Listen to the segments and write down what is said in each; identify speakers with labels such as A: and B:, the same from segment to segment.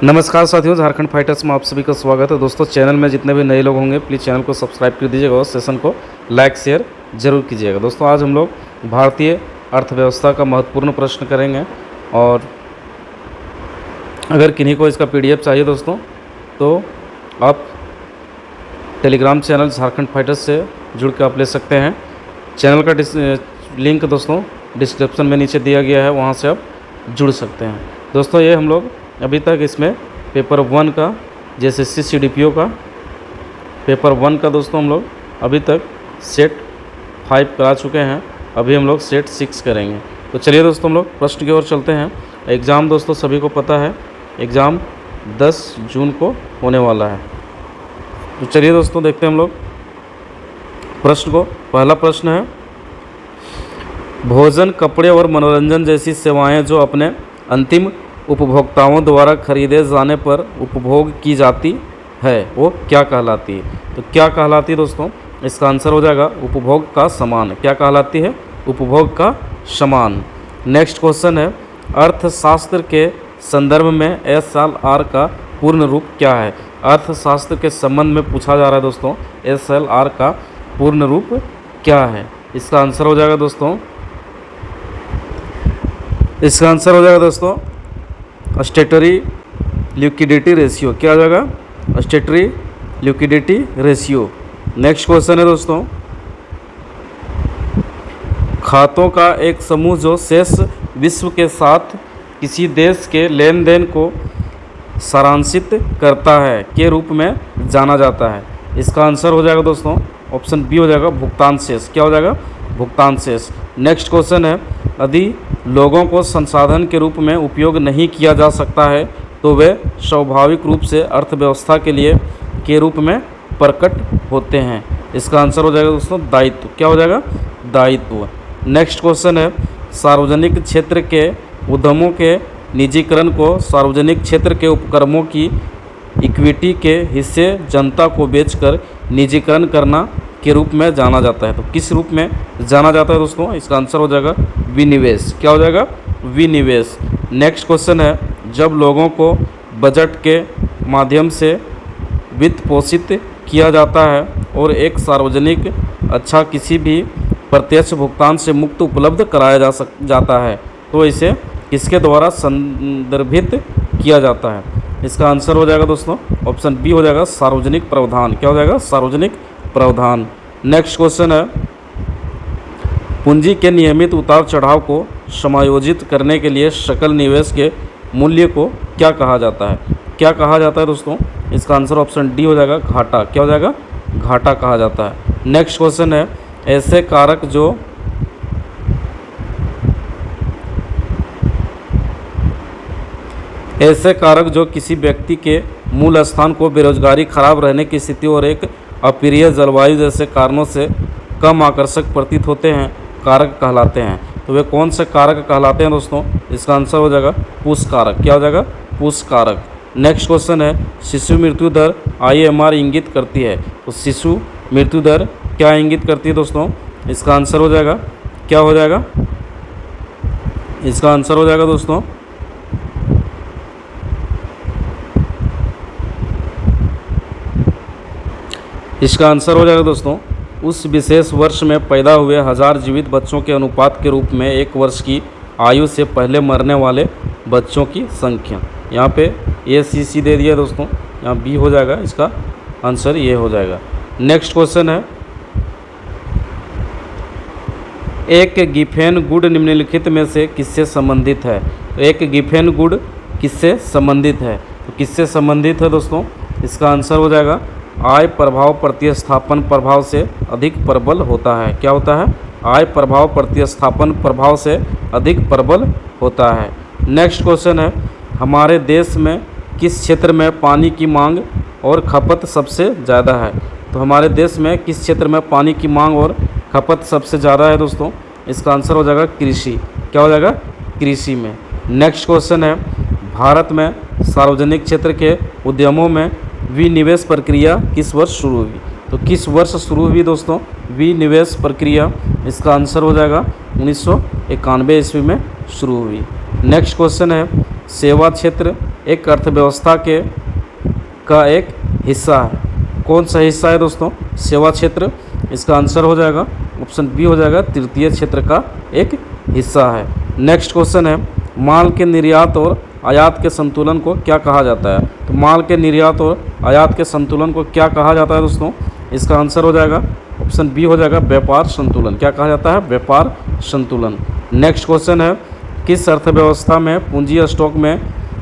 A: नमस्कार साथियों, झारखंड फाइटर्स में आप सभी का स्वागत है। दोस्तों, चैनल में जितने भी नए लोग होंगे प्लीज़ चैनल को सब्सक्राइब कर दीजिएगा और सेशन को लाइक शेयर जरूर कीजिएगा। दोस्तों, आज हम लोग भारतीय अर्थव्यवस्था का महत्वपूर्ण प्रश्न करेंगे और अगर किन्हीं को इसका PDF चाहिए दोस्तों तो आप टेलीग्राम चैनल झारखंड फाइटर्स से जुड़ के आप ले सकते हैं। चैनल का लिंक दोस्तों डिस्क्रिप्शन में नीचे दिया गया है, वहाँ से आप जुड़ सकते हैं। दोस्तों, ये हम लोग अभी तक इसमें पेपर 1 का जैसे CDPO का पेपर 1 का दोस्तों हम लोग अभी तक सेट 5 करा चुके हैं। अभी हम लोग सेट 6 करेंगे। तो चलिए दोस्तों हम लोग प्रश्न की ओर चलते हैं। एग्ज़ाम दोस्तों सभी को पता है, एग्ज़ाम 10 जून को होने वाला है। तो चलिए दोस्तों देखते हैं हम लोग प्रश्न को। पहला प्रश्न है, भोजन, कपड़े और मनोरंजन जैसी सेवाएं जो अपने अंतिम उपभोक्ताओं द्वारा खरीदे जाने पर उपभोग की जाती है वो क्या कहलाती है? तो क्या कहलाती है दोस्तों? इसका आंसर हो जाएगा उपभोग का सामान। क्या कहलाती है? उपभोग का सामान। नेक्स्ट क्वेश्चन है, अर्थशास्त्र के संदर्भ में SLR का पूर्ण रूप क्या है? अर्थशास्त्र के संबंध में पूछा जा रहा है दोस्तों, SLR का पूर्ण रूप क्या है? इसका आंसर हो जाएगा दोस्तों स्टेटरी लिक्विडिटी रेशियो। क्या हो जाएगा? स्टेटरी लिक्विडिटी रेशियो। नेक्स्ट क्वेश्चन है दोस्तों, खातों का एक समूह जो शेष विश्व के साथ किसी देश के लेन देन को सारांशित करता है के रूप में जाना जाता है। इसका आंसर हो जाएगा दोस्तों ऑप्शन बी हो जाएगा भुगतान शेष। क्या हो जाएगा? भुगतान शेष। नेक्स्ट क्वेश्चन है, यदि लोगों को संसाधन के रूप में उपयोग नहीं किया जा सकता है तो वे स्वाभाविक रूप से अर्थव्यवस्था के लिए के रूप में प्रकट होते हैं। इसका आंसर हो जाएगा दोस्तों दायित्व। क्या हो जाएगा? दायित्व। नेक्स्ट क्वेश्चन है, सार्वजनिक क्षेत्र के उद्यमों के निजीकरण को सार्वजनिक क्षेत्र के उपक्रमों की इक्विटी के हिस्से जनता को बेचकर निजीकरण करना के रूप में जाना जाता है। तो किस रूप में जाना जाता है दोस्तों? इसका आंसर हो जाएगा विनिवेश। क्या हो जाएगा? विनिवेश। नेक्स्ट क्वेश्चन है, जब लोगों को बजट के माध्यम से वित्त पोषित किया जाता है और एक सार्वजनिक अच्छा किसी भी प्रत्यक्ष भुगतान से मुक्त उपलब्ध कराया जाता है तो इसे किसके द्वारा संदर्भित किया जाता है? इसका आंसर हो जाएगा दोस्तों ऑप्शन बी हो जाएगा सार्वजनिक प्रावधान। क्या हो जाएगा? सार्वजनिक प्रावधान। नेक्स्ट क्वेश्चन है, पूंजी के नियमित उतार चढ़ाव को समायोजित करने के लिए सकल निवेश के मूल्य को क्या कहा जाता है? क्या कहा जाता है दोस्तों? इसका आंसर ऑप्शन डी हो जाएगा घाटा। क्या हो जाएगा? घाटा कहा जाता है। नेक्स्ट क्वेश्चन है, ऐसे कारक जो किसी व्यक्ति के मूल स्थान को बेरोजगारी, खराब रहने की स्थिति और एक अप्रिय जलवायु जैसे कारणों से कम आकर्षक प्रतीत होते हैं, कारक कहलाते हैं। तो वे कौन से कारक कहलाते हैं दोस्तों? इसका आंसर हो जाएगा पुश कारक। क्या हो जाएगा? पुश कारक। नेक्स्ट क्वेश्चन है, शिशु मृत्यु दर IMR इंगित करती है। तो शिशु मृत्यु दर क्या इंगित करती है दोस्तों? इसका आंसर हो जाएगा क्या हो जाएगा? इसका आंसर हो जाएगा दोस्तों उस विशेष वर्ष में पैदा हुए 1000 जीवित बच्चों के अनुपात के रूप में 1 वर्ष की आयु से पहले मरने वाले बच्चों की संख्या। यहाँ पे ACC दे दिया दोस्तों, यहाँ बी हो जाएगा, इसका आंसर ये हो जाएगा। नेक्स्ट क्वेश्चन है, एक गिफेन गुड निम्नलिखित में से किससे संबंधित है? तो एक गिफेन गुड किससे संबंधित है? तो किससे संबंधित है दोस्तों? इसका आंसर हो जाएगा आय प्रभाव प्रतिस्थापन प्रभाव से अधिक प्रबल होता है। क्या होता है? आय प्रभाव प्रतिस्थापन प्रभाव से अधिक प्रबल होता है। नेक्स्ट क्वेश्चन है, हमारे देश में किस क्षेत्र में पानी की मांग और खपत सबसे ज़्यादा है? तो हमारे देश में किस क्षेत्र में पानी की मांग और खपत सबसे ज़्यादा है दोस्तों? इसका आंसर हो जाएगा कृषि। क्या हो जाएगा? कृषि में। नेक्स्ट क्वेश्चन है, भारत में सार्वजनिक क्षेत्र के उद्यमों में विनिवेश प्रक्रिया किस वर्ष शुरू हुई? तो किस वर्ष शुरू हुई दोस्तों विनिवेश प्रक्रिया? इसका आंसर हो जाएगा 1991 ईस्वी में शुरू हुई। नेक्स्ट क्वेश्चन है, सेवा क्षेत्र एक अर्थव्यवस्था के का एक हिस्सा है। कौन सा हिस्सा है दोस्तों? सेवा क्षेत्र। इसका आंसर हो जाएगा ऑप्शन बी हो जाएगा, तृतीय क्षेत्र का एक हिस्सा है। नेक्स्ट क्वेश्चन है, माल के निर्यात और आयात के संतुलन को क्या कहा जाता है? तो माल के निर्यात और आयात के संतुलन को क्या कहा जाता है दोस्तों? इसका आंसर हो जाएगा ऑप्शन बी हो जाएगा, व्यापार संतुलन। क्या कहा जाता है? व्यापार संतुलन। नेक्स्ट क्वेश्चन है, किस अर्थव्यवस्था में पूंजी स्टॉक में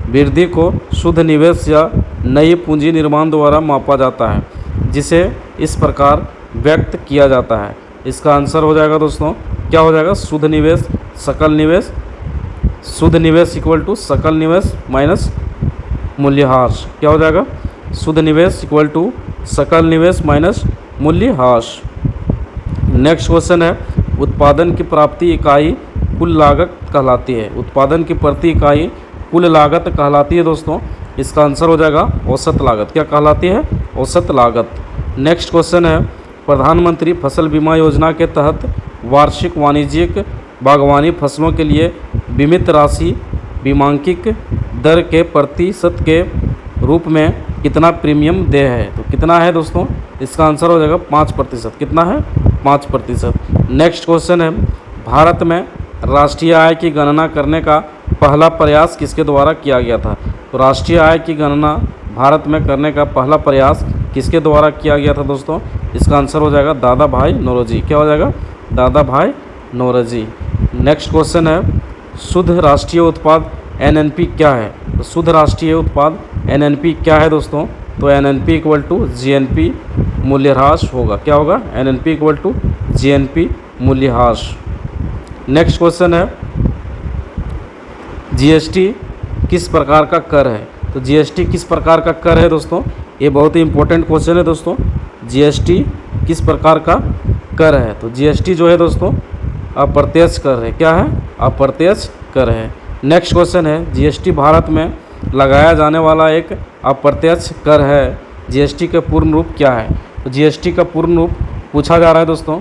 A: वृद्धि को शुद्ध निवेश या नई पूंजी निर्माण द्वारा मापा जाता है, जिसे इस प्रकार व्यक्त किया जाता है? इसका आंसर हो जाएगा दोस्तों, क्या हो जाएगा? शुद्ध निवेश, सकल निवेश। शुद्ध निवेश इक्वल टू सकल निवेश माइनस मूल्यह्रास। क्या हो जाएगा? शुद्ध निवेश इक्वल टू सकल निवेश माइनस मूल्यह्रास। नेक्स्ट क्वेश्चन है, उत्पादन की प्राप्ति इकाई कुल लागत कहलाती है। उत्पादन की प्रति इकाई कुल लागत कहलाती है दोस्तों। इसका आंसर हो जाएगा औसत लागत। क्या कहलाती है? औसत लागत। नेक्स्ट क्वेश्चन है, प्रधानमंत्री फसल बीमा योजना के तहत वार्षिक वाणिज्यिक बागवानी फसलों के लिए बीमित राशि बीमांकित दर के प्रतिशत के रूप में कितना प्रीमियम देय है? तो कितना है दोस्तों? इसका आंसर हो जाएगा 5%। कितना है? 5%। नेक्स्ट क्वेश्चन है, भारत में राष्ट्रीय आय की गणना करने का पहला प्रयास किसके द्वारा किया गया था? तो राष्ट्रीय आय की गणना भारत में करने का पहला प्रयास किसके द्वारा किया गया था दोस्तों? इसका आंसर हो जाएगा दादा भाई नौरोजी। क्या हो जाएगा? दादा भाई नौरोजी। नेक्स्ट क्वेश्चन है, शुद्ध राष्ट्रीय उत्पाद एनएनपी क्या है? तो शुद्ध राष्ट्रीय उत्पाद एनएनपी क्या है दोस्तों? तो एनएनपी इक्वल टू जीएनपी मूल्यह्रास होगा। क्या होगा? एनएनपी इक्वल टू जीएनपी मूल्यह्रास। नेक्स्ट क्वेश्चन है, जीएसटी किस प्रकार का कर है? तो जीएसटी किस प्रकार का कर है दोस्तों? ये बहुत ही इंपॉर्टेंट क्वेश्चन है दोस्तों। जीएसटी किस प्रकार का कर है? तो जीएसटी जो है दोस्तों अप्रत्यक्ष कर है। क्या है? अप्रत्यक्ष कर है। नेक्स्ट क्वेश्चन है, जीएसटी भारत में लगाया जाने वाला एक अप्रत्यक्ष कर है। जीएसटी का पूर्ण रूप क्या है? तो जीएसटी का पूर्ण रूप पूछा जा रहा है दोस्तों।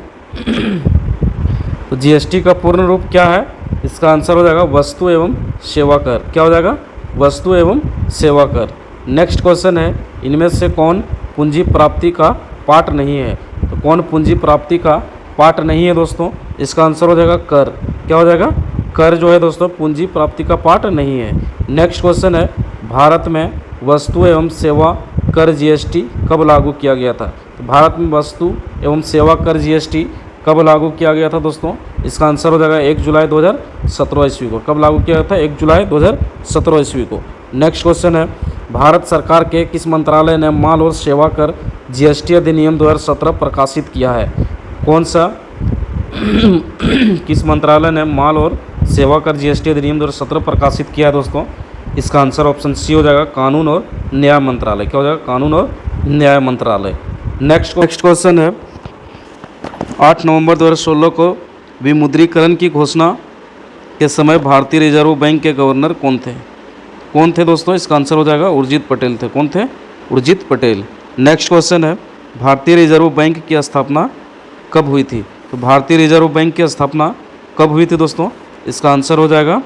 A: तो जीएसटी का पूर्ण रूप क्या है? इसका आंसर हो जाएगा वस्तु एवं सेवा कर। क्या हो जाएगा? वस्तु एवं सेवा कर। नेक्स्ट क्वेश्चन है, इनमें से कौन पूंजी प्राप्ति का पार्ट नहीं है? तो कौन पूंजी प्राप्ति का पार्ट नहीं है दोस्तों? इसका आंसर हो जाएगा कर। क्या हो जाएगा? कर जो है दोस्तों पूंजी प्राप्ति का पार्ट नहीं है। नेक्स्ट क्वेश्चन है, भारत में वस्तु एवं सेवा कर जीएसटी कब लागू किया गया था? तो भारत में वस्तु एवं सेवा कर जीएसटी कब लागू किया गया था दोस्तों? इसका आंसर हो जाएगा 1 जुलाई 2017 ईस्वी को। कब लागू किया गया था? 1 जुलाई 2017 ईस्वी को। नेक्स्ट क्वेश्चन है, भारत सरकार के किस मंत्रालय ने माल और सेवा कर जीएसटी अधिनियम 2017 प्रकाशित किया है? कौन सा किस मंत्रालय ने माल और सेवा कर जीएसटी अधिनियम 2017 प्रकाशित किया है दोस्तों? इसका आंसर ऑप्शन सी हो जाएगा, कानून और न्याय मंत्रालय। क्या हो जाएगा? कानून और न्याय मंत्रालय। नेक्स्ट क्वेश्चन है, 8 नवंबर 2016 को विमुद्रीकरण की घोषणा के समय भारतीय रिजर्व बैंक के गवर्नर कौन थे? कौन थे दोस्तों? इसका आंसर हो जाएगा उर्जित पटेल थे। कौन थे? उर्जित पटेल। नेक्स्ट क्वेश्चन है, भारतीय रिजर्व बैंक की स्थापना कब हुई थी? तो भारतीय रिजर्व बैंक की स्थापना कब हुई थी दोस्तों? इसका आंसर हो जाएगा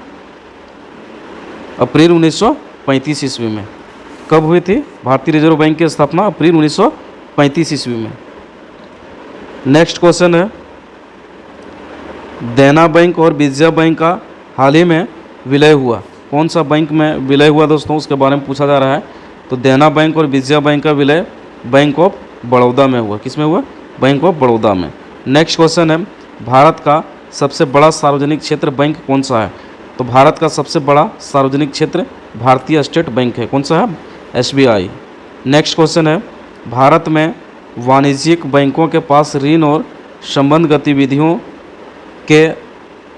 A: अप्रैल 1935 ईस्वी में। कब हुई थी भारतीय रिजर्व बैंक की स्थापना? अप्रैल 1935 ईस्वी में। नेक्स्ट क्वेश्चन है, देना बैंक और विजया बैंक का हाल ही में विलय हुआ। कौन सा बैंक में विलय हुआ दोस्तों? उसके बारे में पूछा जा रहा है। तो देना बैंक और विजया बैंक का विलय बैंक ऑफ बड़ौदा में हुआ। किस में हुआ? बैंक ऑफ बड़ौदा में। नेक्स्ट क्वेश्चन है, भारत का सबसे बड़ा सार्वजनिक क्षेत्र बैंक कौन सा है? तो भारत का सबसे बड़ा सार्वजनिक क्षेत्र भारतीय स्टेट बैंक है। कौन सा है? एसबीआई। नेक्स्ट क्वेश्चन है, भारत में वाणिज्यिक बैंकों के पास ऋण और संबंध गतिविधियों के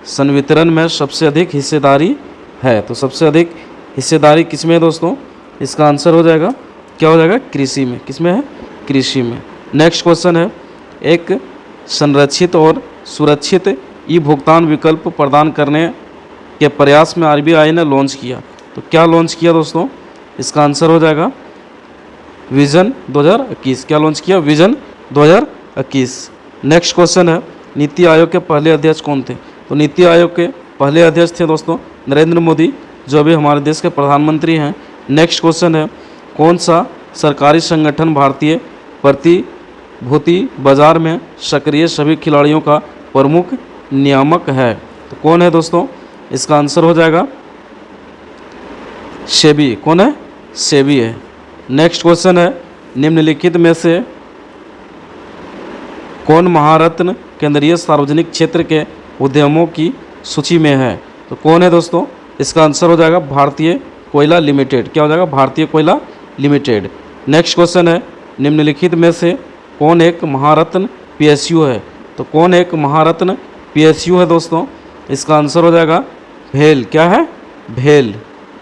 A: संवितरण में सबसे अधिक हिस्सेदारी है। तो सबसे अधिक हिस्सेदारी किसमें है दोस्तों? इसका आंसर हो जाएगा, क्या हो जाएगा? कृषि में। किसमें है? कृषि में। नेक्स्ट क्वेश्चन है, एक संरक्षित और सुरक्षित ई भुगतान विकल्प प्रदान करने के प्रयास में आरबीआई ने लॉन्च किया। तो क्या लॉन्च किया दोस्तों? इसका आंसर हो जाएगा विजन 2021। क्या लॉन्च किया? विजन 2021। नेक्स्ट क्वेश्चन है, नीति आयोग के पहले अध्यक्ष कौन थे? तो नीति आयोग के पहले अध्यक्ष थे दोस्तों नरेंद्र मोदी, जो अभी हमारे देश के प्रधानमंत्री हैं। नेक्स्ट क्वेश्चन है, कौन सा सरकारी संगठन भारतीय प्रतिभूति बाजार में सक्रिय सभी खिलाड़ियों का प्रमुख नियामक है? तो कौन है दोस्तों? इसका आंसर हो जाएगा सेबी। कौन है? सेबी है। नेक्स्ट क्वेश्चन है, निम्नलिखित में से कौन महारत्न केंद्रीय सार्वजनिक क्षेत्र के उद्यमों की सूची में है? तो कौन है दोस्तों? इसका आंसर हो जाएगा भारतीय कोयला लिमिटेड। क्या हो जाएगा? भारतीय कोयला लिमिटेड। नेक्स्ट क्वेश्चन है, निम्नलिखित में से कौन एक महारत्न पीएसयू है? तो कौन एक महारत्न पीएसयू है दोस्तों? इसका आंसर हो जाएगा भेल। क्या है? भेल।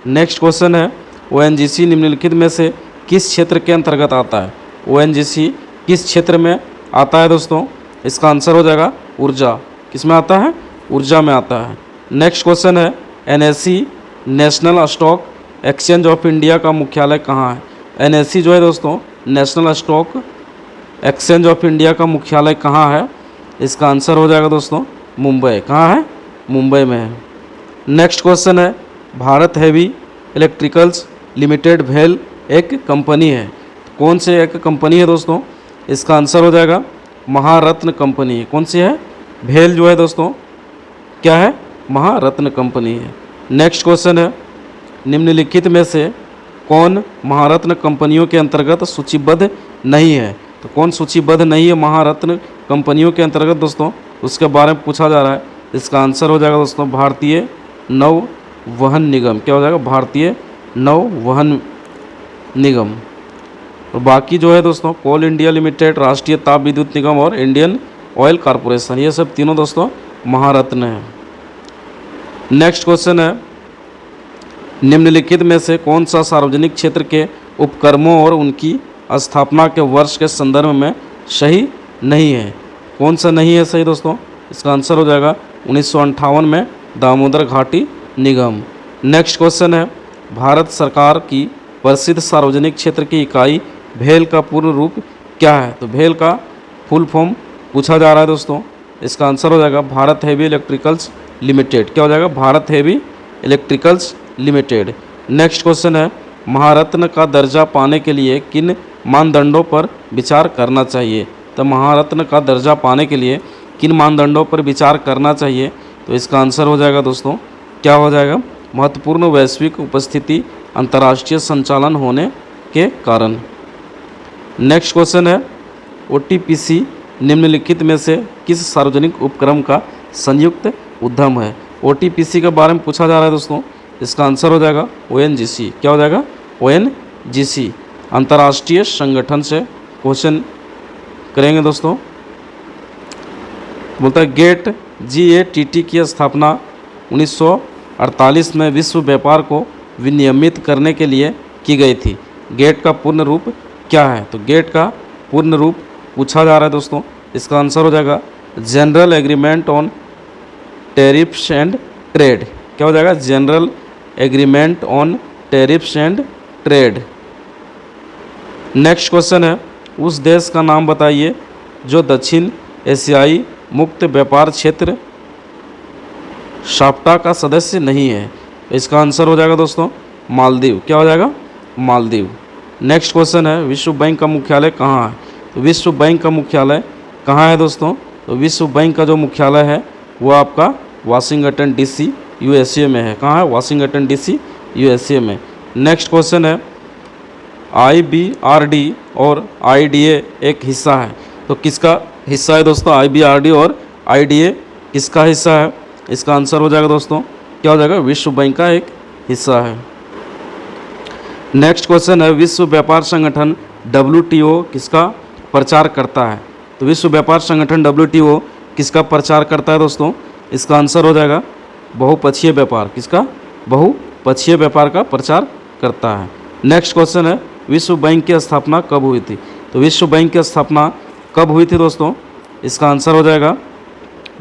A: नेक्स्ट क्वेश्चन है, ओएनजीसी निम्नलिखित में से किस क्षेत्र के अंतर्गत आता है? ओएनजीसी किस क्षेत्र में आता है दोस्तों? इसका आंसर हो जाएगा ऊर्जा। किस में आता है? ऊर्जा में आता है। नेक्स्ट क्वेश्चन है, NSE national stock exchange of India का मुख्यालय कहाँ है? एनएसई जो है दोस्तों, national stock exchange of India का मुख्यालय कहाँ है? इसका आंसर हो जाएगा दोस्तों मुंबई। कहाँ है? मुंबई में है। नेक्स्ट क्वेश्चन है, भारत हेवी इलेक्ट्रिकल्स लिमिटेड भेल एक कंपनी है। कौन से एक कंपनी है दोस्तों? इसका आंसर हो जाएगा महारत्न कंपनी है। कौन सी है? भेल जो है दोस्तों क्या है? महारत्न कंपनी है। नेक्स्ट क्वेश्चन है, निम्नलिखित में से कौन महारत्न कंपनियों के अंतर्गत सूचीबद्ध नहीं है? तो कौन सूचीबद्ध नहीं है महारत्न कंपनियों के अंतर्गत दोस्तों? उसके बारे में पूछा जा रहा है। इसका आंसर हो जाएगा दोस्तों भारतीय नौ वहन निगम। क्या हो जाएगा? भारतीय नौ वहन निगम। और बाकी जो है दोस्तों कोल इंडिया लिमिटेड, राष्ट्रीय ताप विद्युत निगम और इंडियन ऑयल कॉरपोरेशन, ये सब तीनों दोस्तों महारत्न हैं। नेक्स्ट क्वेश्चन है, निम्नलिखित में से कौन सा सार्वजनिक क्षेत्र के उपक्रमों और उनकी स्थापना के वर्ष के संदर्भ में सही नहीं है? कौन सा नहीं है सही दोस्तों? इसका आंसर हो जाएगा 1958 में दामोदर घाटी निगम। नेक्स्ट क्वेश्चन है, भारत सरकार की प्रसिद्ध सार्वजनिक क्षेत्र की इकाई भेल का पूर्ण रूप क्या है? तो भेल का फुल फॉर्म पूछा जा रहा है दोस्तों। इसका आंसर हो जाएगा भारत हेवी इलेक्ट्रिकल्स लिमिटेड। क्या हो जाएगा? Bharat heavy electricals limited. Next question है, महारत्न का दर्जा पाने के लिए किन मानदंडों पर विचार करना चाहिए? तो महारत्न का दर्जा पाने के लिए किन मानदंडों पर विचार करना चाहिए? तो इसका आंसर हो जाएगा दोस्तों क्या हो जाएगा? महत्वपूर्ण वैश्विक उपस्थिति, अंतर्राष्ट्रीय संचालन होने के कारण। नेक्स्ट क्वेश्चन है, ओटीपीसी निम्नलिखित में से किस सार्वजनिक उपक्रम का संयुक्त उद्यम है? ओटीपीसी के बारे में पूछा जा रहा है दोस्तों। इसका आंसर हो जाएगा ओएनजीसी। क्या हो जाएगा? ओएनजीसी। अंतर्राष्ट्रीय संगठन से क्वेश्चन करेंगे दोस्तों। बोलता है गेट GATT की स्थापना 1948 में विश्व व्यापार को विनियमित करने के लिए की गई थी। गेट का पूर्ण रूप क्या है? तो गेट का पूर्ण रूप पूछा जा रहा है दोस्तों। इसका आंसर हो जाएगा general agreement on tariffs and trade. क्या हो जाएगा? General agreement on tariffs and trade. Next question है, उस देश का नाम बताइए जो दक्षिण एशियाई मुक्त व्यापार क्षेत्र साफ्टा का सदस्य नहीं है। इसका आंसर हो जाएगा दोस्तों मालदीव। क्या हो जाएगा? मालदीव। नेक्स्ट क्वेश्चन है, विश्व बैंक का मुख्यालय कहाँ है? तो विश्व बैंक का मुख्यालय कहाँ है दोस्तों? तो विश्व बैंक का जो मुख्यालय है वो आपका वाशिंगटन DC USA में है। कहाँ है? वाशिंगटन DC USA में। नेक्स्ट क्वेश्चन है, IBRD और IDA एक हिस्सा है। तो किसका हिस्सा है दोस्तों? IBRD और IDA किसका हिस्सा है? इसका आंसर हो जाएगा दोस्तों क्या हो जाएगा? विश्व बैंक का एक हिस्सा है। नेक्स्ट क्वेश्चन है, विश्व व्यापार संगठन WTO किसका प्रचार करता है? तो विश्व व्यापार संगठन WTO किसका प्रचार करता है दोस्तों? इसका आंसर हो जाएगा बहुपक्षीय व्यापार। किसका? बहुपक्षीय व्यापार का प्रचार करता है। नेक्स्ट क्वेश्चन है, विश्व बैंक की स्थापना कब हुई थी? तो विश्व बैंक की स्थापना कब हुई थी दोस्तों? इसका आंसर हो जाएगा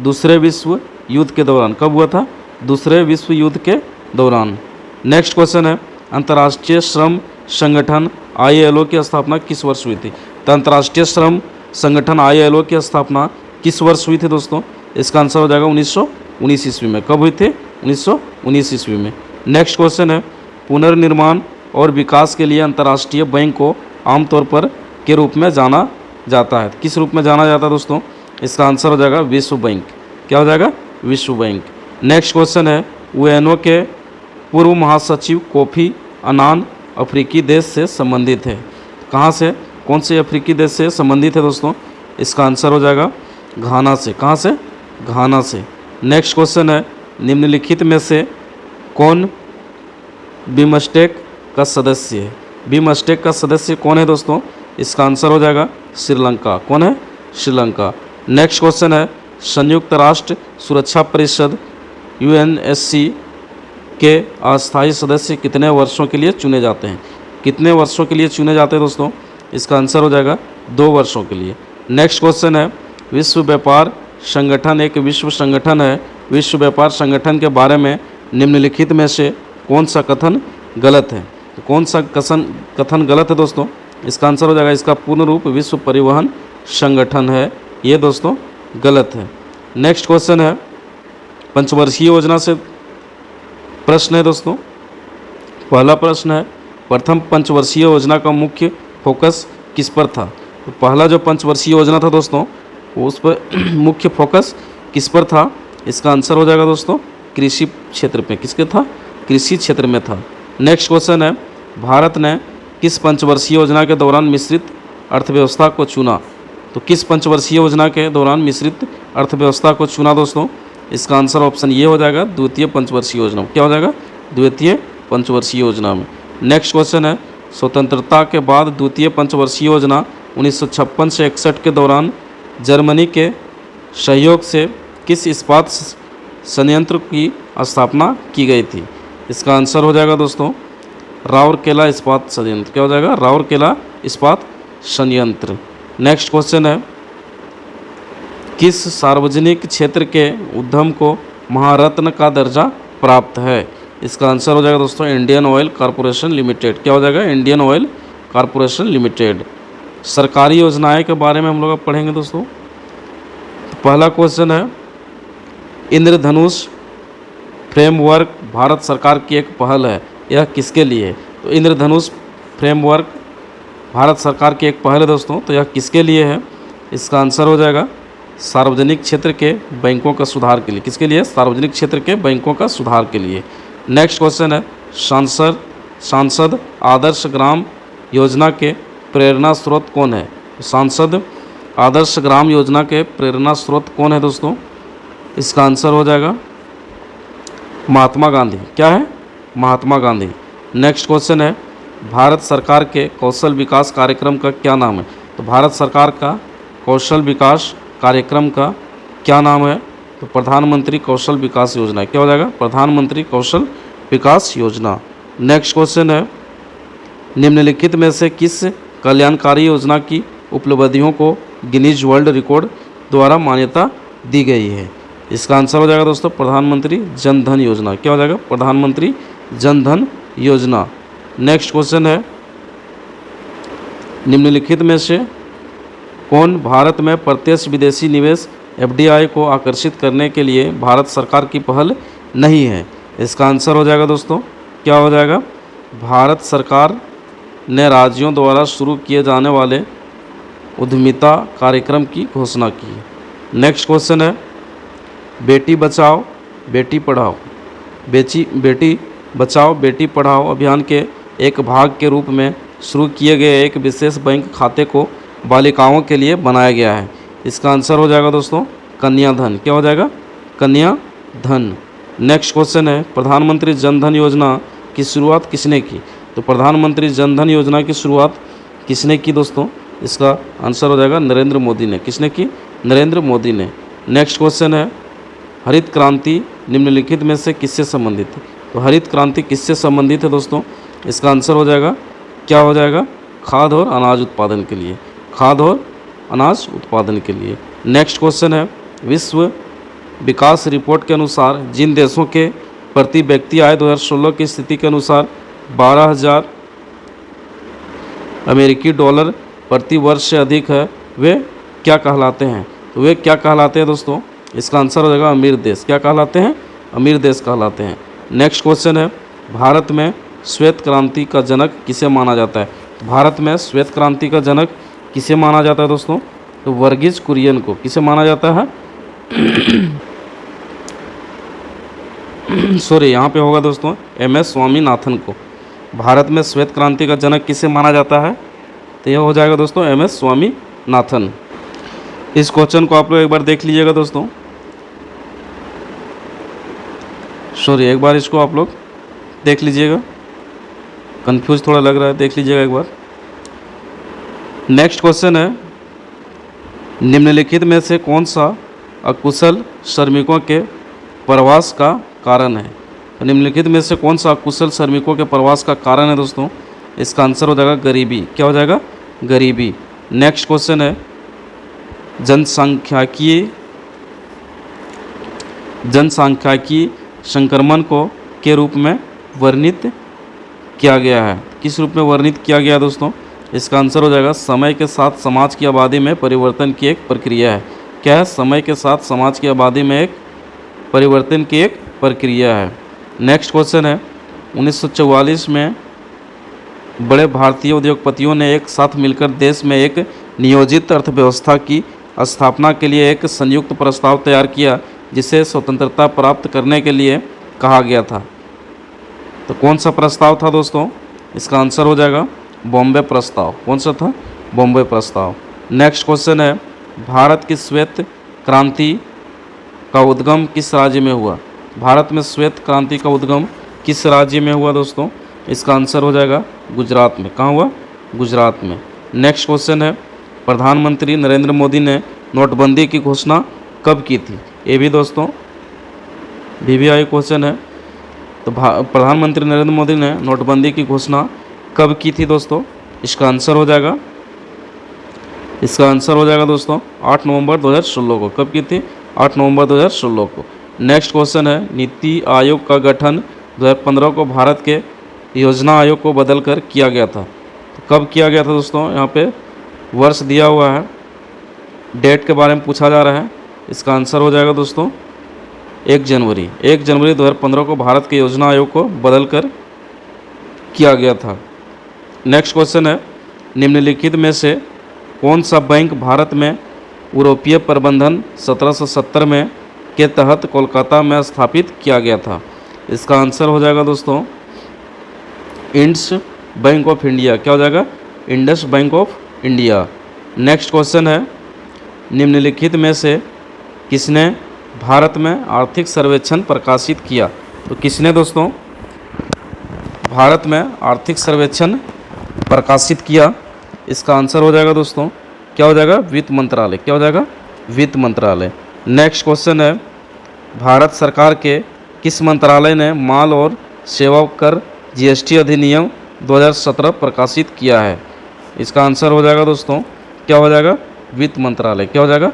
A: दूसरे विश्व युद्ध के दौरान। कब हुआ था? दूसरे विश्व युद्ध के दौरान। नेक्स्ट क्वेश्चन है, अंतर्राष्ट्रीय श्रम संगठन ILO की स्थापना किस वर्ष हुई थी? तो अंतर्राष्ट्रीय श्रम संगठन ILO की स्थापना किस वर्ष हुई थी दोस्तों? इसका आंसर हो जाएगा 1919 ईस्वी में। कब हुई थी? 1919 ईस्वी में। नेक्स्ट क्वेश्चन है, पुनर्निर्माण और विकास के लिए अंतर्राष्ट्रीय बैंक को आमतौर पर के रूप में जाना जाता है? किस रूप में जाना जाता है दोस्तों? इसका आंसर हो जाएगा विश्व बैंक। क्या हो जाएगा? विश्व बैंक। नेक्स्ट क्वेश्चन है, यूएनओ के पूर्व महासचिव कोफी अन्नान अफ्रीकी देश से संबंधित है। कहाँ से? कौन से अफ्रीकी देश से संबंधित है दोस्तों? इसका आंसर हो जाएगा घाना से। कहाँ से? घाना से। नेक्स्ट क्वेश्चन है, निम्नलिखित में से कौन बिमस्टेक का सदस्य है? बिमस्टेक का सदस्य कौन है दोस्तों? इसका आंसर हो जाएगा श्रीलंका। कौन है? श्रीलंका। नेक्स्ट क्वेश्चन है, संयुक्त राष्ट्र सुरक्षा परिषद यूएनएससी के अस्थायी सदस्य कितने वर्षों के लिए चुने जाते हैं? कितने वर्षों के लिए चुने जाते हैं दोस्तों? इसका आंसर हो जाएगा 2 वर्षों के लिए। नेक्स्ट क्वेश्चन है, विश्व व्यापार संगठन एक विश्व संगठन है। विश्व व्यापार संगठन के बारे में निम्नलिखित में से कौन सा कथन गलत है? तो कौन सा कथन गलत है दोस्तों? इसका आंसर हो जाएगा, इसका पूर्ण रूप विश्व परिवहन संगठन है। ये दोस्तों गलत है। नेक्स्ट क्वेश्चन है, पंचवर्षीय योजना से प्रश्न है दोस्तों। पहला प्रश्न है, प्रथम पंचवर्षीय योजना का मुख्य फोकस किस पर था? तो पहला जो पंचवर्षीय योजना था दोस्तों, उस पर मुख्य फोकस किस पर था? इसका आंसर हो जाएगा दोस्तों कृषि क्षेत्र पे। किसके था? कृषि क्षेत्र में था। नेक्स्ट क्वेश्चन है, भारत ने किस पंचवर्षीय योजना के दौरान मिश्रित अर्थव्यवस्था को चुना? तो किस पंचवर्षीय योजना के दौरान मिश्रित अर्थव्यवस्था को चुना दोस्तों? इसका आंसर ऑप्शन ये हो जाएगा, द्वितीय पंचवर्षीय योजना। क्या हो जाएगा? द्वितीय पंचवर्षीय योजना में। नेक्स्ट क्वेश्चन है, स्वतंत्रता के बाद द्वितीय पंचवर्षीय योजना 1956 से 61 के दौरान जर्मनी के सहयोग से किस इस्पात संयंत्र की स्थापना की गई थी? इसका आंसर हो जाएगा दोस्तों राउरकेला इस्पात संयंत्र। क्या हो जाएगा? राउरकेला इस्पात संयंत्र। नेक्स्ट क्वेश्चन है, किस सार्वजनिक क्षेत्र के उद्यम को महारत्न का दर्जा प्राप्त है? इसका आंसर हो जाएगा दोस्तों इंडियन ऑयल कॉरपोरेशन लिमिटेड। क्या हो जाएगा? Indian oil corporation limited. सरकारी योजनाएं के बारे में हम लोग अब पढ़ेंगे दोस्तों। तो पहला क्वेश्चन है, इंद्रधनुष फ्रेमवर्क भारत सरकार की एक पहल है, यह किसके लिए है? तो इंद्रधनुष फ्रेमवर्क भारत सरकार की एक पहल है दोस्तों, तो यह किसके लिए है? इसका आंसर हो जाएगा सार्वजनिक क्षेत्र के बैंकों का सुधार के लिए। किसके लिए? सार्वजनिक क्षेत्र के बैंकों का सुधार के लिए। नेक्स्ट क्वेश्चन है, सांसद आदर्श ग्राम योजना के प्रेरणा स्रोत कौन है? सांसद आदर्श ग्राम योजना के प्रेरणा स्रोत कौन है दोस्तों? इसका आंसर हो जाएगा महात्मा गांधी। क्या है? महात्मा गांधी। नेक्स्ट क्वेश्चन है, भारत सरकार के कौशल विकास कार्यक्रम का क्या नाम है? तो भारत सरकार का कौशल विकास कार्यक्रम का क्या नाम है? तो प्रधानमंत्री कौशल विकास योजना। क्या हो जाएगा? प्रधानमंत्री कौशल विकास योजना। नेक्स्ट क्वेश्चन है, निम्नलिखित में से किस कल्याणकारी योजना की उपलब्धियों को गिनीज वर्ल्ड रिकॉर्ड द्वारा मान्यता दी गई है? इसका आंसर हो जाएगा दोस्तों प्रधानमंत्री जन धन योजना। क्या हो जाएगा? प्रधानमंत्री जन धन योजना। नेक्स्ट क्वेश्चन है, निम्नलिखित में से कौन भारत में प्रत्यक्ष विदेशी निवेश एफडीआई को आकर्षित करने के लिए भारत सरकार की पहल नहीं है? इसका आंसर हो जाएगा दोस्तों क्या हो जाएगा? भारत सरकार ने राज्यों द्वारा शुरू किए जाने वाले उद्यमिता कार्यक्रम की घोषणा की है। नेक्स्ट क्वेश्चन है, बेटी बचाओ बेटी पढ़ाओ बेटी बचाओ बेटी पढ़ाओ अभियान के एक भाग के रूप में शुरू किए गए एक विशेष बैंक खाते को बालिकाओं के लिए बनाया गया है। इसका आंसर हो जाएगा दोस्तों कन्या धन। क्या हो जाएगा? कन्या धन। नेक्स्ट क्वेश्चन है, प्रधानमंत्री जन धन योजना की शुरुआत किसने की? तो प्रधानमंत्री जन धन योजना की शुरुआत किसने की दोस्तों? इसका आंसर हो जाएगा नरेंद्र मोदी ने। किसने की? नरेंद्र मोदी ने। नेक्स्ट क्वेश्चन है, हरित क्रांति निम्नलिखित में से किससे संबंधित है? तो हरित क्रांति किससे संबंधित है दोस्तों? इसका आंसर हो जाएगा क्या हो जाएगा? खाद्य और अनाज उत्पादन के लिए। खाद्य और अनाज उत्पादन के लिए। नेक्स्ट क्वेश्चन है, विश्व विकास रिपोर्ट के अनुसार जिन देशों के प्रति व्यक्ति आय 2016 की स्थिति के अनुसार 12,000 अमेरिकी डॉलर प्रति वर्ष से अधिक है, वे क्या कहलाते हैं? तो वे क्या कहलाते हैं दोस्तों? इसका आंसर हो जाएगा अमीर देश। क्या कहलाते हैं? अमीर देश कहलाते हैं। नेक्स्ट क्वेश्चन है, भारत में श्वेत क्रांति का जनक किसे माना जाता है? भारत में श्वेत क्रांति का जनक किसे माना जाता है दोस्तों? तो वर्गीज कुरियन को। किसे माना जाता है? सॉरी, यहाँ पे होगा दोस्तों MS स्वामीनाथन को। भारत में श्वेत क्रांति का जनक किसे माना जाता है? तो यह हो जाएगा दोस्तों MS स्वामीनाथन। इस क्वेश्चन को आप लोग एक बार देख लीजिएगा दोस्तों। सॉरी, एक बार इसको आप लोग देख लीजिएगा, कंफ्यूज थोड़ा लग रहा है, देख लीजिएगा एक बार। नेक्स्ट क्वेश्चन है, निम्नलिखित में से कौन सा अकुशल श्रमिकों के प्रवास का कारण है? तो निम्नलिखित में से कौन सा अकुशल श्रमिकों के प्रवास का कारण है दोस्तों? इसका आंसर हो जाएगा गरीबी। क्या हो जाएगा? गरीबी। नेक्स्ट क्वेश्चन है, जनसांख्यिकीय संक्रमण को के रूप में वर्णित किया गया है। किस रूप में वर्णित किया गया है दोस्तों? इसका आंसर हो जाएगा समय के साथ समाज की आबादी में परिवर्तन की एक प्रक्रिया है। क्या है? समय के साथ समाज की आबादी में एक परिवर्तन की एक प्रक्रिया है। नेक्स्ट क्वेश्चन है, 1944 में बड़े भारतीय उद्योगपतियों ने एक साथ मिलकर देश में एक नियोजित अर्थव्यवस्था की स्थापना के लिए एक संयुक्त प्रस्ताव तैयार किया, जिसे स्वतंत्रता प्राप्त करने के लिए कहा गया था। तो कौन सा प्रस्ताव था दोस्तों? इसका आंसर हो जाएगा बॉम्बे प्रस्ताव। कौन सा था? बॉम्बे प्रस्ताव। नेक्स्ट क्वेश्चन है, भारत की श्वेत क्रांति का उद्गम किस राज्य में हुआ? भारत में श्वेत क्रांति का उद्गम किस राज्य में हुआ दोस्तों? इसका आंसर हो जाएगा गुजरात में। कहाँ हुआ? गुजरात में। नेक्स्ट क्वेश्चन है, प्रधानमंत्री नरेंद्र मोदी ने नोटबंदी की घोषणा कब की थी? ये भी दोस्तों VVI क्वेश्चन है। तो प्रधानमंत्री नरेंद्र मोदी ने नोटबंदी की घोषणा कब की थी दोस्तों? इसका आंसर हो जाएगा दोस्तों 8 नवंबर 2016 को। कब की थी? 8 नवंबर 2016 को। नेक्स्ट क्वेश्चन है, नीति आयोग का गठन 2015 को भारत के योजना आयोग को बदलकर किया गया था। तो कब किया गया था दोस्तों? यहाँ पे वर्ष दिया हुआ है, डेट के बारे में पूछा जा रहा है। इसका आंसर हो जाएगा दोस्तों 1 जनवरी 2015 को भारत के योजना आयोग को बदलकर किया गया था। नेक्स्ट क्वेश्चन है, निम्नलिखित में से कौन सा बैंक भारत में यूरोपीय प्रबंधन 1770 में के तहत कोलकाता में स्थापित किया गया था? इसका आंसर हो जाएगा दोस्तों इंडस बैंक ऑफ इंडिया। क्या हो जाएगा? Indus bank of India. Next question है, निम्नलिखित में से किसने भारत में आर्थिक सर्वेक्षण प्रकाशित किया? तो किसने दोस्तों भारत में आर्थिक सर्वेक्षण प्रकाशित किया? इसका आंसर हो जाएगा दोस्तों, क्या हो जाएगा? वित्त मंत्रालय। क्या हो जाएगा? वित्त मंत्रालय। नेक्स्ट क्वेश्चन है, भारत सरकार के किस मंत्रालय ने माल और सेवा कर GST अधिनियम 2017 प्रकाशित किया है? इसका आंसर हो जाएगा दोस्तों, क्या हो जाएगा? वित्त मंत्रालय। क्या हो जाएगा?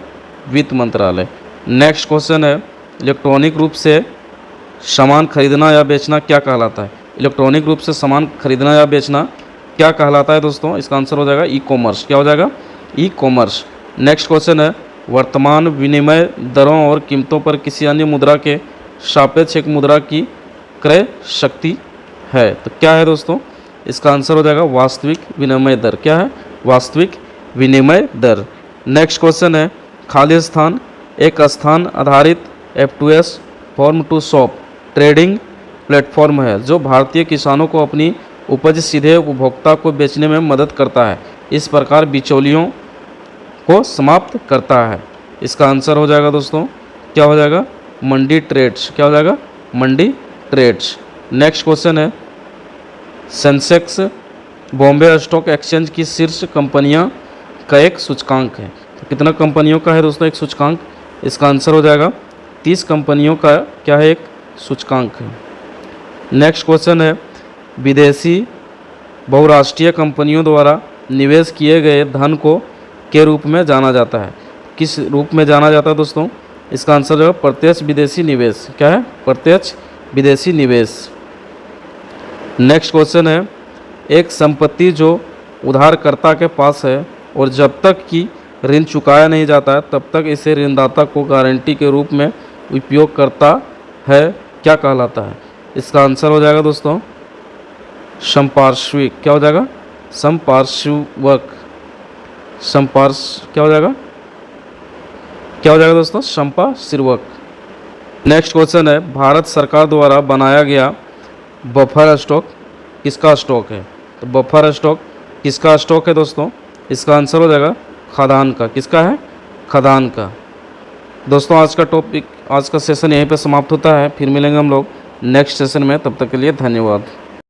A: वित्त मंत्रालय। नेक्स्ट क्वेश्चन है, इलेक्ट्रॉनिक रूप से सामान खरीदना या बेचना क्या कहलाता है? इलेक्ट्रॉनिक रूप से सामान खरीदना या बेचना क्या कहलाता है दोस्तों? इसका आंसर हो जाएगा ई-कॉमर्स। क्या हो जाएगा? ई-कॉमर्स। नेक्स्ट क्वेश्चन है, वर्तमान विनिमय दरों और कीमतों पर किसी अन्य मुद्रा के सापेक्ष एक मुद्रा की क्रय शक्ति है। तो क्या है दोस्तों? इसका आंसर हो जाएगा वास्तविक विनिमय दर। क्या है? वास्तविक विनिमय दर। नेक्स्ट क्वेश्चन है, खाली स्थान एक स्थान आधारित F2S farm to shop trading platform है जो भारतीय किसानों को अपनी उपज सीधे उपभोक्ता को बेचने में मदद करता है। इस प्रकार बिचौलियों को समाप्त करता है। इसका आंसर हो जाएगा दोस्तों, क्या हो जाएगा? मंडी ट्रेड्स। क्या हो जाएगा? मंडी ट्रेड्स। नेक्स्ट क्वेश्चन है, सेंसेक्स बॉम्बे स्टॉक एक्सचेंज की शीर्ष कंपनियां का एक सूचकांक है। तो कितना कंपनियों का है दोस्तों एक सूचकांक? इसका आंसर हो जाएगा 30 कंपनियों का क्या है? एक सूचकांक है। नेक्स्ट क्वेश्चन है, विदेशी बहुराष्ट्रीय कंपनियों द्वारा निवेश किए गए धन को के रूप में जाना जाता है? किस रूप में जाना जाता है दोस्तों? इसका आंसर है प्रत्यक्ष विदेशी निवेश। क्या है? प्रत्यक्ष विदेशी निवेश। नेक्स्ट क्वेश्चन है, एक संपत्ति जो उधारकर्ता के पास है और जब तक कि ऋण चुकाया नहीं जाता है तब तक इसे ऋणदाता को गारंटी के रूप में उपयोग करता है, क्या कहलाता है? इसका आंसर हो जाएगा दोस्तों संपार्श्विक क्या हो जाएगा? संपार्श्वक। क्या हो जाएगा? क्या हो जाएगा दोस्तों? संपार्श्वक। नेक्स्ट क्वेश्चन है, भारत सरकार द्वारा बनाया गया बफर स्टॉक किसका स्टॉक है? तो बफर स्टॉक किसका स्टॉक है दोस्तों? इसका आंसर हो जाएगा खदान का। किसका है? खदान का। दोस्तों आज का सेशन यहीं पे समाप्त होता है। फिर मिलेंगे हम लोग नेक्स्ट सेशन में। तब तक के लिए धन्यवाद।